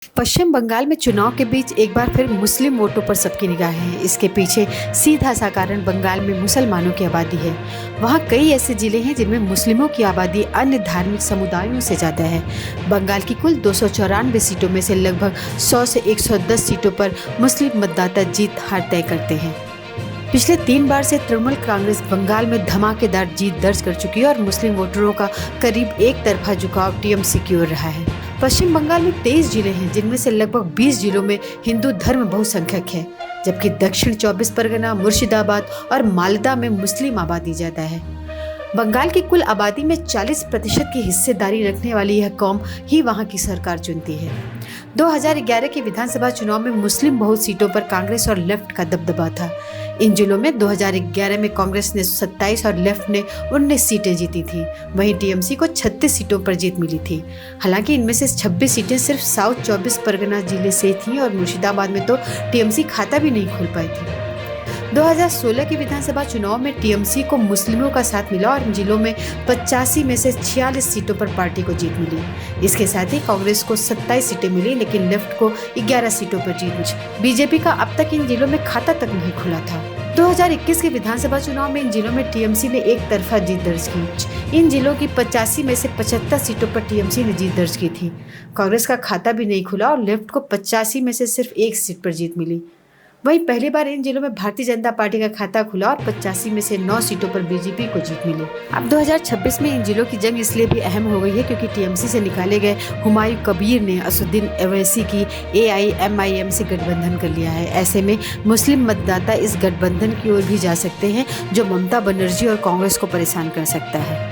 पश्चिम बंगाल में चुनाव के बीच एक बार फिर मुस्लिम वोटों पर सबकी निगाहें हैं। इसके पीछे सीधा सा कारण बंगाल में मुसलमानों की आबादी है। वहाँ कई ऐसे जिले हैं जिनमें मुस्लिमों की आबादी अन्य धार्मिक समुदायों से ज़्यादा है। बंगाल की कुल 294 सीटों में से लगभग 100 से 110 सीटों पर मुस्लिम मतदाता जीत हार तय करते हैं। पिछले 3 बार से तृणमूल कांग्रेस बंगाल में धमाकेदार जीत दर्ज कर चुकी है और मुस्लिम वोटरों का करीब एक तरफा झुकाव टीएमसी की ओर रहा है। पश्चिम बंगाल में 23 जिले हैं, जिनमें से लगभग 20 जिलों में हिंदू धर्म बहुसंख्यक है, जबकि दक्षिण 24 परगना, मुर्शिदाबाद और मालदा में मुस्लिम आबादी ज्यादा है। बंगाल की कुल आबादी में 40% की हिस्सेदारी रखने वाली यह कौम ही वहां की सरकार चुनती है। 2011 के विधानसभा चुनाव में मुस्लिम बहुत सीटों पर कांग्रेस और लेफ्ट का दबदबा था। इन जिलों में 2011 में कांग्रेस ने 27 और लेफ्ट ने 19 सीटें जीती थी। वहीं टीएमसी को 36 सीटों पर जीत मिली थी। हालांकि इनमें से 26 सीटें सिर्फ साउथ 24 परगना जिले से थीं और मुर्शिदाबाद में तो टीएमसी खाता भी नहीं खोल पाई थी। 2016 के विधानसभा चुनाव में टीएमसी को मुस्लिमों का साथ मिला और इन जिलों में 85 में से 46 सीटों पर पार्टी को जीत मिली। इसके साथ ही कांग्रेस को 27 सीटें मिली, लेकिन लेफ्ट को 11 सीटों पर जीत मिली। बीजेपी का अब तक इन जिलों में खाता तक नहीं खुला था। 2021 के विधानसभा चुनाव में इन जिलों में टीएमसी ने एक तरफा जीत दर्ज की। इन जिलों की 85 में से 75 सीटों पर टीएमसी ने जीत दर्ज की थी। कांग्रेस का खाता भी नहीं खुला और लेफ्ट को 85 में से सिर्फ एक सीट पर जीत मिली। वहीं पहली बार इन जिलों में भारतीय जनता पार्टी का खाता खुला और 85 में से 9 सीटों पर बीजेपी को जीत मिली। अब 2026 में इन जिलों की जंग इसलिए भी अहम हो गई है क्योंकि टीएमसी से निकाले गए हुमायूं कबीर ने असदुद्दीन ओवैसी की एआईएमआईएम से गठबंधन कर लिया है। ऐसे में मुस्लिम मतदाता इस गठबंधन की ओर भी जा सकते हैं, जो ममता बनर्जी और कांग्रेस को परेशान कर सकता है।